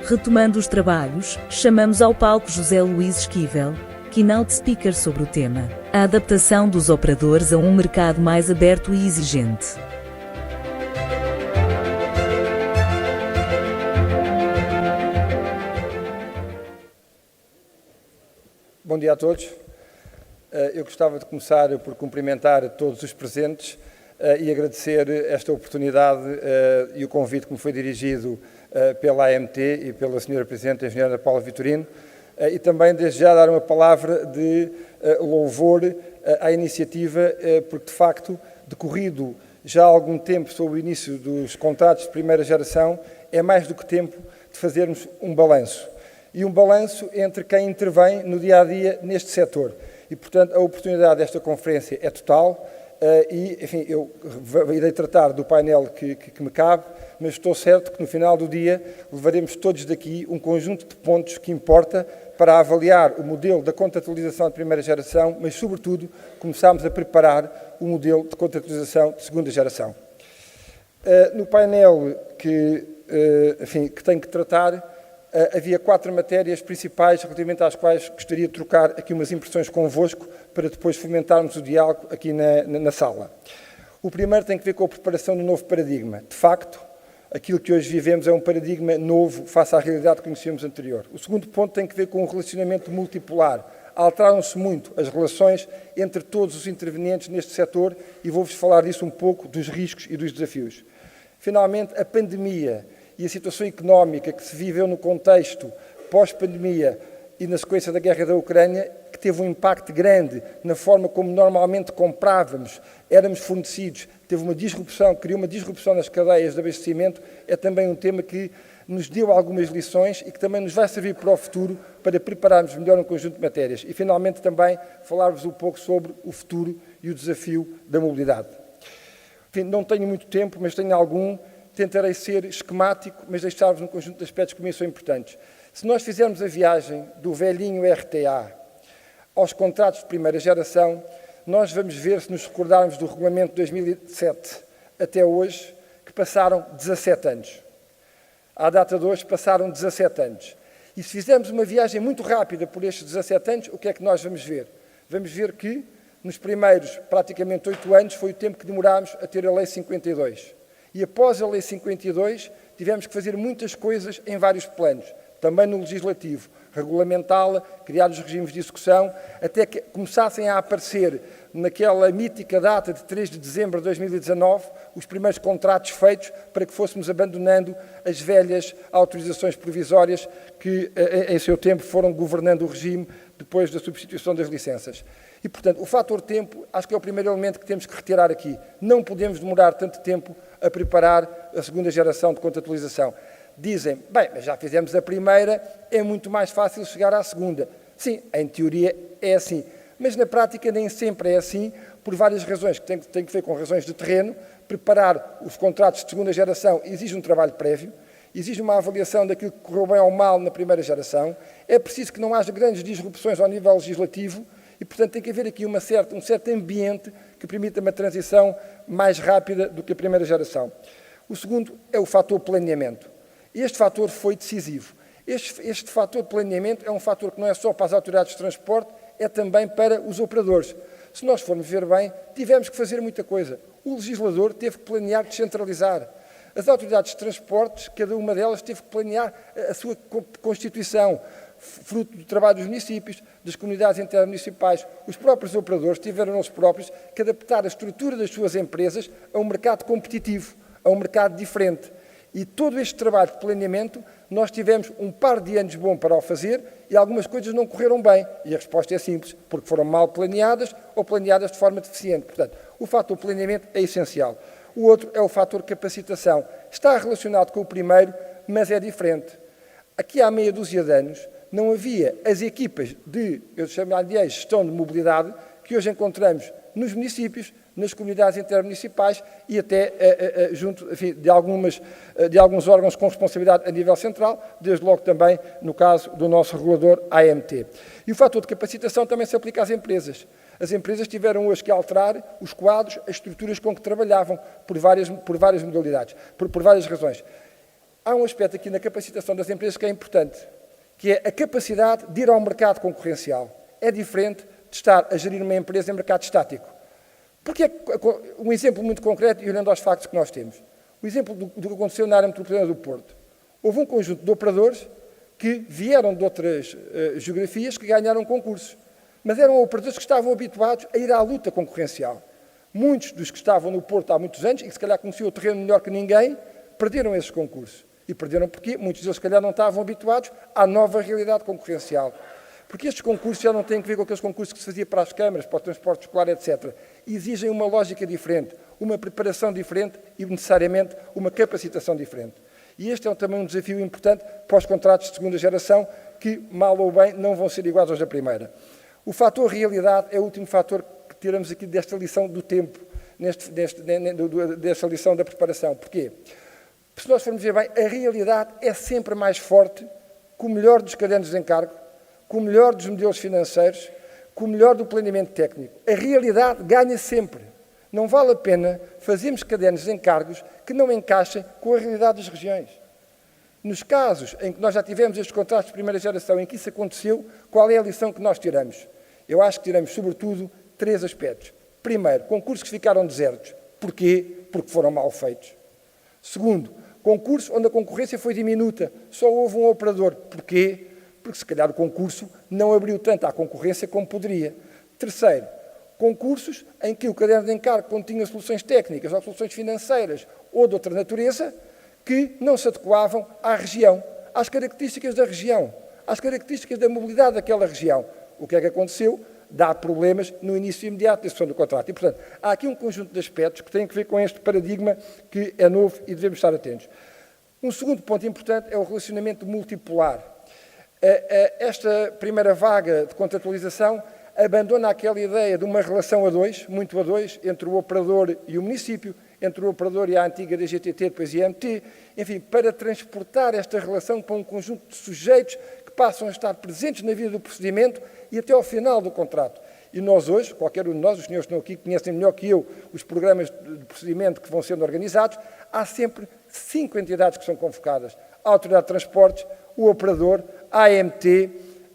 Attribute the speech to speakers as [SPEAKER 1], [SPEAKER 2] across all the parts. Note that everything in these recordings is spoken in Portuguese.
[SPEAKER 1] Retomando os trabalhos, chamamos ao palco José Luís Esquivel, keynote speaker sobre o tema: a adaptação dos operadores a um mercado mais aberto e exigente.
[SPEAKER 2] Bom dia a todos. Eu gostava de começar por cumprimentar todos os presentes e agradecer esta oportunidade e o convite que me foi dirigido pela AMT e pela Sra. Presidente, a Engenheira Paula Vitorino, e também desde já dar uma palavra de louvor à iniciativa, porque de facto, decorrido já há algum tempo sobre o início dos contratos de primeira geração, é mais do que tempo de fazermos um balanço. E um balanço entre quem intervém no dia-a-dia neste setor. E, portanto, a oportunidade desta conferência é total e, enfim, eu irei tratar do painel que me cabe, mas estou certo que no final do dia levaremos todos daqui um conjunto de pontos que importa para avaliar o modelo da contratualização de primeira geração, mas, sobretudo, começarmos a preparar o modelo de contratualização de segunda geração. No painel que tenho que tratar, havia 4 matérias principais relativamente às quais gostaria de trocar aqui umas impressões convosco para depois fomentarmos o diálogo aqui na sala. O primeiro tem que ver com a preparação do novo paradigma. De facto, aquilo que hoje vivemos é um paradigma novo face à realidade que conhecíamos anterior. O segundo ponto tem que ver com o relacionamento multipolar. Alteraram-se muito as relações entre todos os intervenientes neste setor e vou-vos falar disso um pouco, dos riscos e dos desafios. Finalmente, a pandemia e a situação económica que se viveu no contexto pós-pandemia e na sequência da guerra da Ucrânia, que teve um impacto grande na forma como normalmente comprávamos, éramos fornecidos, teve uma disrupção, criou uma disrupção nas cadeias de abastecimento, é também um tema que nos deu algumas lições e que também nos vai servir para o futuro, para prepararmos melhor um conjunto de matérias. E, finalmente, também falar-vos um pouco sobre o futuro e o desafio da mobilidade. Enfim, não tenho muito tempo, mas tenho algum. Tentarei ser esquemático, mas deixar-vos um conjunto de aspectos que para mim são importantes. Se nós fizermos a viagem do velhinho RTA aos contratos de primeira geração, nós vamos ver, se nos recordarmos do regulamento de 2007 até hoje, que passaram 17 anos. À data de hoje, passaram 17 anos. E se fizermos uma viagem muito rápida por estes 17 anos, o que é que nós vamos ver? Vamos ver que, nos primeiros praticamente 8 anos, foi o tempo que demorámos a ter a Lei 52. E após a Lei 52, tivemos que fazer muitas coisas em vários planos, também no legislativo, regulamentá-la, criar os regimes de execução, até que começassem a aparecer, naquela mítica data de 3 de dezembro de 2019, os primeiros contratos feitos para que fôssemos abandonando as velhas autorizações provisórias que, em seu tempo, foram governando o regime depois da substituição das licenças. E, portanto, o fator tempo, acho que é o primeiro elemento que temos que retirar aqui. Não podemos demorar tanto tempo a preparar a segunda geração de contratualização. Dizem, bem, mas já fizemos a primeira, é muito mais fácil chegar à segunda. Sim, em teoria é assim, mas na prática nem sempre é assim, por várias razões, que tem que ver com razões de terreno. Preparar os contratos de segunda geração exige um trabalho prévio, exige uma avaliação daquilo que correu bem ou mal na primeira geração, é preciso que não haja grandes disrupções ao nível legislativo e, portanto, tem que haver aqui um certo ambiente que permita uma transição mais rápida do que a primeira geração. O segundo é o fator planeamento. Este fator foi decisivo. Este fator planeamento é um fator que não é só para as autoridades de transporte, é também para os operadores. Se nós formos ver bem, tivemos que fazer muita coisa. O legislador teve que planear descentralizar. As autoridades de transportes, cada uma delas teve que planear a sua constituição, fruto do trabalho dos municípios, das comunidades intermunicipais. Os próprios operadores tiveram eles próprios que adaptar a estrutura das suas empresas a um mercado competitivo, a um mercado diferente. E todo este trabalho de planeamento, nós tivemos um par de anos bom para o fazer e algumas coisas não correram bem. E a resposta é simples, porque foram mal planeadas ou planeadas de forma deficiente. Portanto, o fator planeamento é essencial. O outro é o fator capacitação. Está relacionado com o primeiro, mas é diferente. Aqui há meia dúzia de anos, não havia as equipas eu chamo-lhe gestão de mobilidade, que hoje encontramos nos municípios, nas comunidades intermunicipais e até junto, enfim, de alguns órgãos com responsabilidade a nível central, desde logo também no caso do nosso regulador AMT. E o fator de capacitação também se aplica às empresas. As empresas tiveram hoje que alterar os quadros, as estruturas com que trabalhavam, por várias modalidades, por várias razões. há um aspecto aqui na capacitação das empresas que é importante, que é a capacidade de ir ao mercado concorrencial. É diferente de estar a gerir uma empresa em mercado estático. Porque um exemplo muito concreto, e olhando aos factos que nós temos. O exemplo do que aconteceu na área metropolitana do Porto. Houve um conjunto de operadores que vieram de outras geografias que ganharam concursos. Mas eram operadores que estavam habituados a ir à luta concorrencial. Muitos dos que estavam no Porto há muitos anos, e que se calhar conheciam o terreno melhor que ninguém, perderam esses concursos. E perderam porque muitos deles, se calhar, não estavam habituados à nova realidade concorrencial. Porque estes concursos já não têm a ver com aqueles concursos que se fazia para as câmaras, para o transporte escolar, etc. Exigem uma lógica diferente, uma preparação diferente e, necessariamente, uma capacitação diferente. E este é também um desafio importante para os contratos de segunda geração, que, mal ou bem, não vão ser iguais aos da primeira. O fator realidade é o último fator que tiramos aqui desta lição do tempo, desta lição da preparação. Porquê? Se nós formos ver bem, a realidade é sempre mais forte com o melhor dos cadernos de encargo, com o melhor dos modelos financeiros, com o melhor do planeamento técnico. A realidade ganha sempre. Não vale a pena fazermos cadernos de encargos que não encaixem com a realidade das regiões. Nos casos em que nós já tivemos estes contratos de primeira geração, em que isso aconteceu, qual é a lição que nós tiramos? Eu acho que tiramos, sobretudo, 3 aspectos. Primeiro, concursos que ficaram desertos. Porquê? Porque foram mal feitos. Segundo, concursos onde a concorrência foi diminuta. Só houve um operador. Porquê? Porque, se calhar, o concurso não abriu tanto à concorrência como poderia. Terceiro, concursos em que o caderno de encargo continha soluções técnicas ou soluções financeiras ou de outra natureza que não se adequavam à região, às características da região, às características da mobilidade daquela região. O que é que aconteceu? Dá problemas no início imediato da execução do contrato. E, portanto, há aqui um conjunto de aspectos que têm a ver com este paradigma que é novo e devemos estar atentos. Um segundo ponto importante é o relacionamento multipolar. Esta primeira vaga de contratualização abandona aquela ideia de uma relação a dois, muito a dois, entre o operador e o município, entre o operador e a antiga DGTT, depois IMT, enfim, para transportar esta relação para um conjunto de sujeitos que passam a estar presentes na vida do procedimento e até ao final do contrato. E nós hoje, qualquer um de nós, os senhores que estão aqui conhecem melhor que eu os programas de procedimento que vão sendo organizados, há sempre 5 entidades que são convocadas. A Autoridade de Transportes, o operador, a AMT,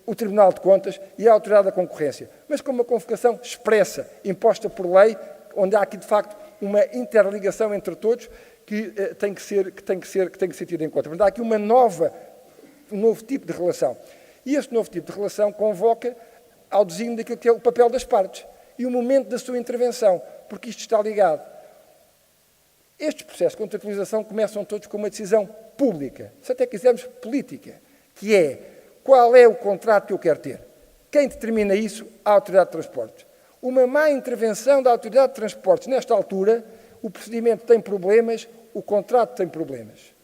[SPEAKER 2] o Tribunal de Contas e a Autoridade da Concorrência. Mas com uma convocação expressa, imposta por lei, onde há aqui, de facto, uma interligação entre todos que tem que ser tida em conta. Portanto, há aqui um novo tipo de relação. E este novo tipo de relação convoca ao desenho daquilo que é o papel das partes e o momento da sua intervenção, porque isto está ligado. Estes processos de contratualização começam todos com uma decisão pública, se até quisermos política, que é qual é o contrato que eu quero ter. Quem determina isso? A Autoridade de Transportes. Uma má intervenção da Autoridade de Transportes nesta altura, o procedimento tem problemas, o contrato tem problemas.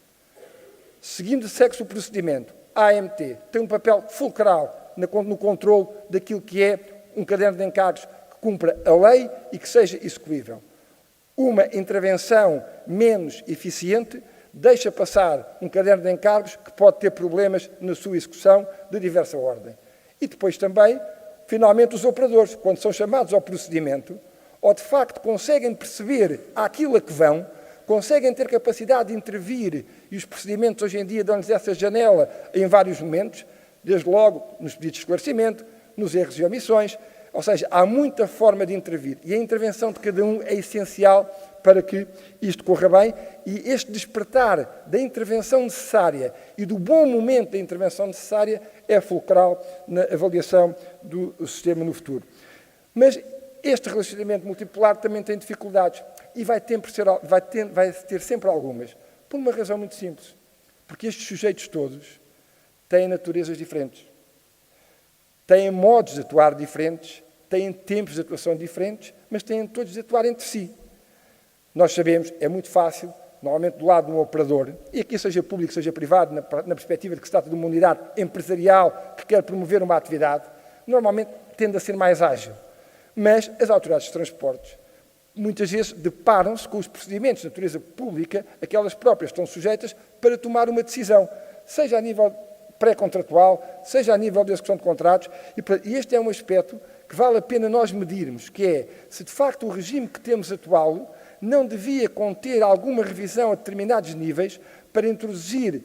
[SPEAKER 2] Segue-se o procedimento. A AMT tem um papel fulcral no controle daquilo que é um caderno de encargos que cumpra a lei e que seja execuível. Uma intervenção menos eficiente deixa passar um caderno de encargos que pode ter problemas na sua execução de diversa ordem. E depois também, finalmente, os operadores, quando são chamados ao procedimento, ou de facto conseguem perceber aquilo a que vão, conseguem ter capacidade de intervir, e os procedimentos hoje em dia dão-lhes essa janela em vários momentos, desde logo nos pedidos de esclarecimento, nos erros e omissões, ou seja, há muita forma de intervir, e a intervenção de cada um é essencial para que isto corra bem, e este despertar da intervenção necessária e do bom momento da intervenção necessária é fulcral na avaliação do sistema no futuro. Mas este relacionamento multipolar também tem dificuldades, e vai ter sempre algumas, por uma razão muito simples, porque estes sujeitos todos têm naturezas diferentes, têm modos de atuar diferentes, têm tempos de atuação diferentes, mas têm todos de atuar entre si. Nós sabemos, é muito fácil, normalmente do lado de um operador, e aqui seja público, seja privado, na perspectiva de que se trata de uma unidade empresarial que quer promover uma atividade, normalmente tende a ser mais ágil. Mas as autoridades de transportes muitas vezes deparam-se com os procedimentos de natureza pública, aquelas próprias estão sujeitas para tomar uma decisão, seja a nível pré-contratual, seja a nível de execução de contratos, e este é um aspecto que vale a pena nós medirmos, que é se de facto o regime que temos atual não devia conter alguma revisão a determinados níveis para introduzir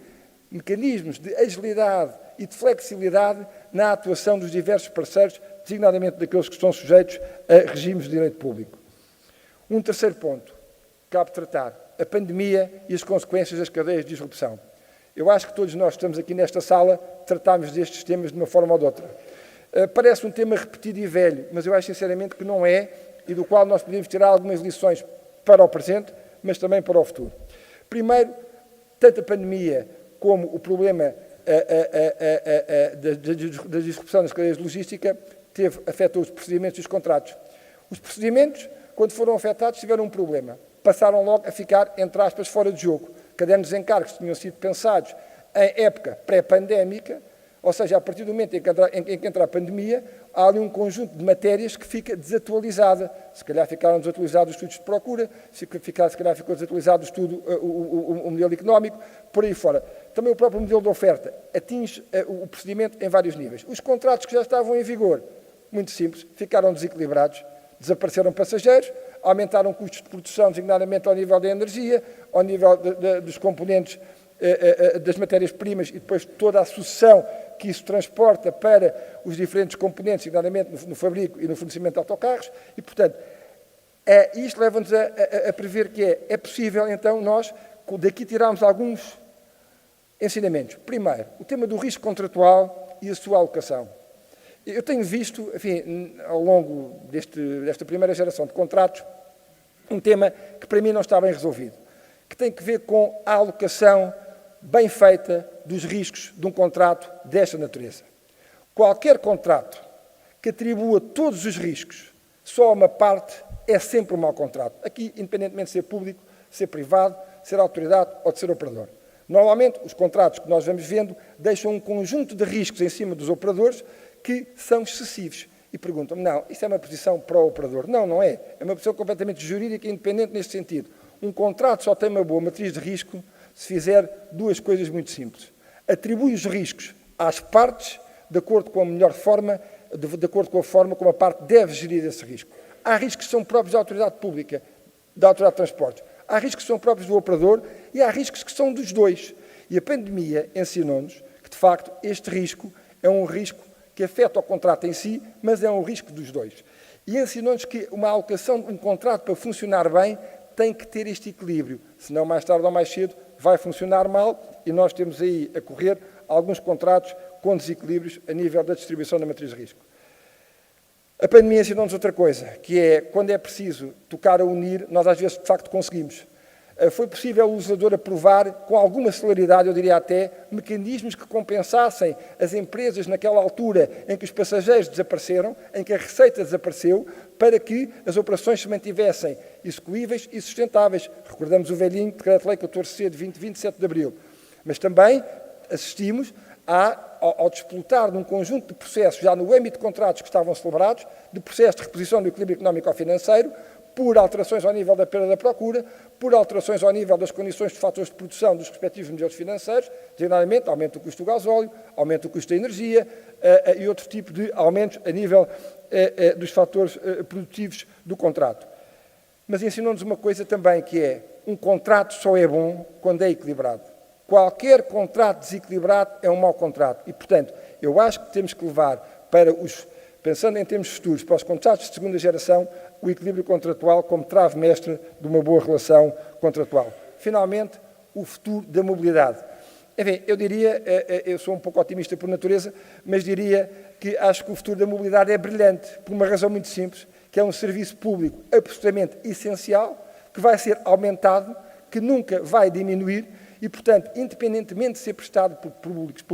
[SPEAKER 2] mecanismos de agilidade e de flexibilidade na atuação dos diversos parceiros, designadamente daqueles que estão sujeitos a regimes de direito público. Um terceiro ponto, cabe tratar, a pandemia e as consequências das cadeias de disrupção. Eu acho que todos nós que estamos aqui nesta sala tratámos destes temas de uma forma ou de outra. Parece um tema repetido e velho, mas eu acho sinceramente que não é, e do qual nós podemos tirar algumas lições para o presente, mas também para o futuro. Primeiro, tanto a pandemia como o problema da disrupção das cadeias de logística afetou os procedimentos e os contratos. Os procedimentos, quando foram afetados, tiveram um problema. Passaram logo a ficar, entre aspas, fora de jogo. Cadernos de encargos tinham sido pensados em época pré-pandémica, ou seja, a partir do momento em que entra a pandemia, há ali um conjunto de matérias que fica desatualizada. Se calhar ficaram desatualizados os estudos de procura, se calhar ficou desatualizado o modelo económico, por aí fora. Também o próprio modelo de oferta atinge o procedimento em vários níveis. Os contratos que já estavam em vigor, muito simples, ficaram desequilibrados, desapareceram passageiros, aumentaram custos de produção, designadamente ao nível da energia, ao nível dos componentes das matérias-primas e depois toda a sucessão que isso transporta para os diferentes componentes, designadamente no fabrico e no fornecimento de autocarros, e, portanto, isto leva-nos a prever que é possível, então, nós, daqui tirarmos alguns ensinamentos. Primeiro, o tema do risco contratual e a sua alocação. Eu tenho visto, enfim, ao longo desta primeira geração de contratos, um tema que para mim não está bem resolvido, que tem que ver com a alocação bem feita dos riscos de um contrato desta natureza. Qualquer contrato que atribua todos os riscos só a uma parte é sempre um mau contrato. Aqui, independentemente de ser público, ser privado, ser autoridade ou de ser operador. Normalmente, os contratos que nós vamos vendo deixam um conjunto de riscos em cima dos operadores que são excessivos. E perguntam-me, não, isso é uma posição para o operador. Não, não é. É uma posição completamente jurídica e independente neste sentido. Um contrato só tem uma boa matriz de risco se fizer duas coisas muito simples. Atribui os riscos às partes de acordo com a melhor forma, de acordo com a forma como a parte deve gerir esse risco. Há riscos que são próprios da autoridade pública, da autoridade de transportes. Há riscos que são próprios do operador e há riscos que são dos dois. E a pandemia ensinou-nos que, de facto, este risco é um risco que afeta o contrato em si, mas é um risco dos dois. E ensinou-nos que uma alocação de um contrato para funcionar bem tem que ter este equilíbrio, senão mais tarde ou mais cedo vai funcionar mal e nós temos aí a correr alguns contratos com desequilíbrios a nível da distribuição da matriz de risco. A pandemia ensinou-nos outra coisa, que é, quando é preciso tocar a unir, nós às vezes de facto conseguimos. Foi possível o legislador aprovar, com alguma celeridade, eu diria até, mecanismos que compensassem as empresas naquela altura em que os passageiros desapareceram, em que a receita desapareceu, para que as operações se mantivessem execuíveis e sustentáveis. Recordamos o velhinho Decreto-Lei 14C de 27 de abril. Mas também assistimos ao desplotar de um conjunto de processos, já no âmbito de contratos que estavam celebrados, de processos de reposição do equilíbrio económico-financeiro, por alterações ao nível da perda da procura, por alterações ao nível das condições dos fatores de produção dos respectivos modelos financeiros, designadamente aumento do custo do gasóleo, aumento do custo da energia e outro tipo de aumentos a nível dos fatores produtivos do contrato. Mas ensinou-nos uma coisa também, que é, um contrato só é bom quando é equilibrado. Qualquer contrato desequilibrado é um mau contrato. E, portanto, eu acho que temos que levar para pensando em termos futuros, para os contratos de segunda geração, o equilíbrio contratual como trave mestre de uma boa relação contratual. Finalmente, o futuro da mobilidade. Enfim, eu diria, eu sou um pouco otimista por natureza, mas diria que acho que o futuro da mobilidade é brilhante, por uma razão muito simples, que é um serviço público absolutamente essencial, que vai ser aumentado, que nunca vai diminuir e, portanto, independentemente de ser prestado por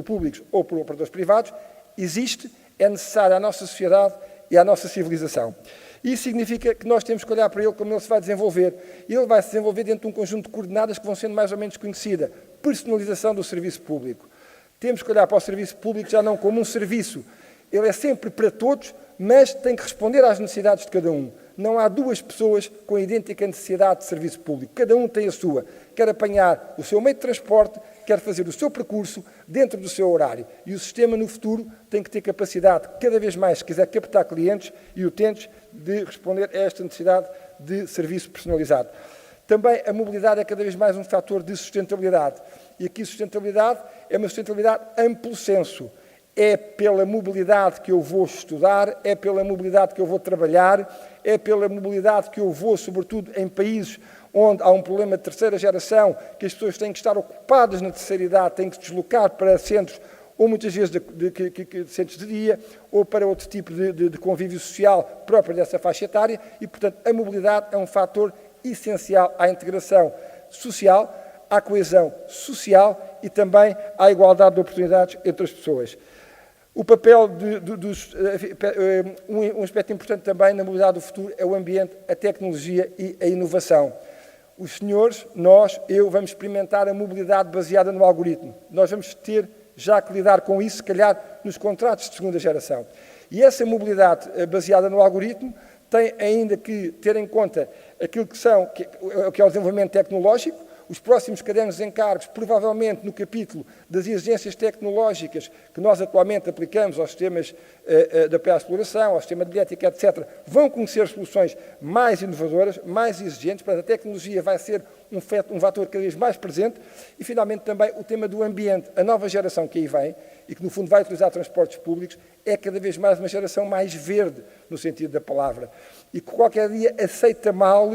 [SPEAKER 2] públicos ou por operadores privados, existe, é necessário à nossa sociedade e à nossa civilização. Isso significa que nós temos que olhar para ele como ele se vai desenvolver. E ele vai se desenvolver dentro de um conjunto de coordenadas que vão sendo mais ou menos conhecidas. Personalização do serviço público. Temos que olhar para o serviço público já não como um serviço. Ele é sempre para todos, mas tem que responder às necessidades de cada um. Não há duas pessoas com a idêntica necessidade de serviço público. Cada um tem a sua. Quer apanhar o seu meio de transporte, quer fazer o seu percurso dentro do seu horário. E o sistema, no futuro, tem que ter capacidade, cada vez mais, se quiser captar clientes e utentes, de responder a esta necessidade de serviço personalizado. Também a mobilidade é cada vez mais um fator de sustentabilidade. E aqui sustentabilidade é uma sustentabilidade amplo senso. É pela mobilidade que eu vou estudar, é pela mobilidade que eu vou trabalhar, é pela mobilidade que eu vou, sobretudo em países onde há um problema de terceira geração, que as pessoas têm que estar ocupadas na terceira idade, têm que se deslocar para centros, ou muitas vezes de centros de dia, ou para outro tipo de convívio social próprio dessa faixa etária, e, portanto, a mobilidade é um fator essencial à integração social, à coesão social e também à igualdade de oportunidades entre as pessoas. O papel um aspecto importante também na mobilidade do futuro é o ambiente, a tecnologia e a inovação. Os senhores, nós, vamos experimentar a mobilidade baseada no algoritmo. Nós vamos ter já que lidar com isso, se calhar, nos contratos de segunda geração. E essa mobilidade baseada no algoritmo tem ainda que ter em conta aquilo que é o desenvolvimento tecnológico. Os próximos cadernos de encargos, provavelmente no capítulo das exigências tecnológicas que nós atualmente aplicamos aos sistemas de apoio à exploração, ao sistema de ética, etc., vão conhecer soluções mais inovadoras, mais exigentes, para a tecnologia vai ser um fator cada vez mais presente. E, finalmente, também o tema do ambiente. A nova geração que aí vem, e que, no fundo, vai utilizar transportes públicos, é cada vez mais uma geração mais verde, no sentido da palavra. E que qualquer dia aceita mal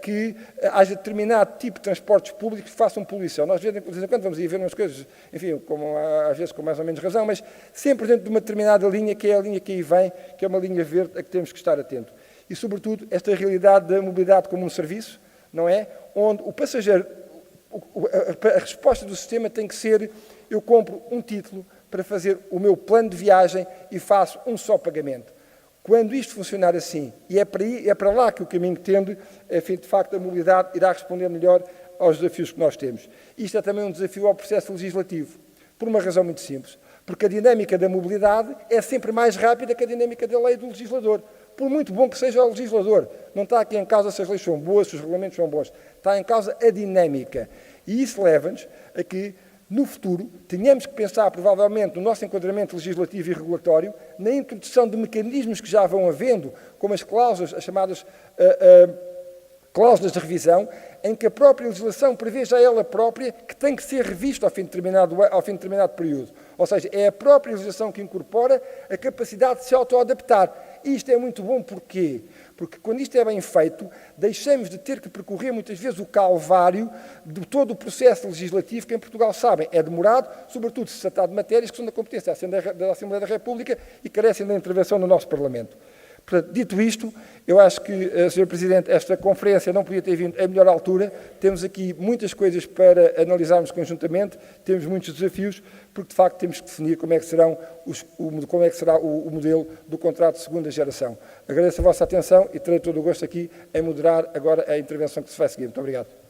[SPEAKER 2] que haja determinado tipo de transportes públicos que façam poluição. Nós, de vez em quando, vamos ir ver umas coisas, enfim, às vezes com mais ou menos razão, mas sempre dentro de uma determinada linha, que é a linha que aí vem, que é uma linha verde a que temos que estar atento. E, sobretudo, esta realidade da mobilidade como um serviço, não é? Onde o passageiro, a resposta do sistema tem que ser: eu compro um título para fazer o meu plano de viagem e faço um só pagamento. Quando isto funcionar assim, e é para lá que o caminho tende, de facto, a mobilidade irá responder melhor aos desafios que nós temos. Isto é também um desafio ao processo legislativo, por uma razão muito simples. Porque a dinâmica da mobilidade é sempre mais rápida que a dinâmica da lei do legislador. Por muito bom que seja o legislador, não está aqui em causa se as leis são boas, se os regulamentos são bons. Está em causa a dinâmica. E isso leva-nos a que, no futuro, tenhamos que pensar, provavelmente, no nosso enquadramento legislativo e regulatório, na introdução de mecanismos que já vão havendo, como as cláusulas, as chamadas cláusulas de revisão, em que a própria legislação prevê já ela própria que tem que ser revista ao fim de determinado período. Ou seja, é a própria legislação que incorpora a capacidade de se autoadaptar. E isto é muito bom, porquê? Porque quando isto é bem feito, deixamos de ter que percorrer muitas vezes o calvário de todo o processo legislativo que em Portugal, sabem, é demorado, sobretudo se tratar de matérias que são da competência da Assembleia da República e carecem da intervenção no nosso Parlamento. Portanto, dito isto, eu acho que, Sr. Presidente, esta conferência não podia ter vindo a melhor altura. Temos aqui muitas coisas para analisarmos conjuntamente, temos muitos desafios, porque, de facto, temos que definir como é que será o modelo do contrato de segunda geração. Agradeço a vossa atenção e terei todo o gosto aqui em moderar agora a intervenção que se vai seguir. Muito obrigado.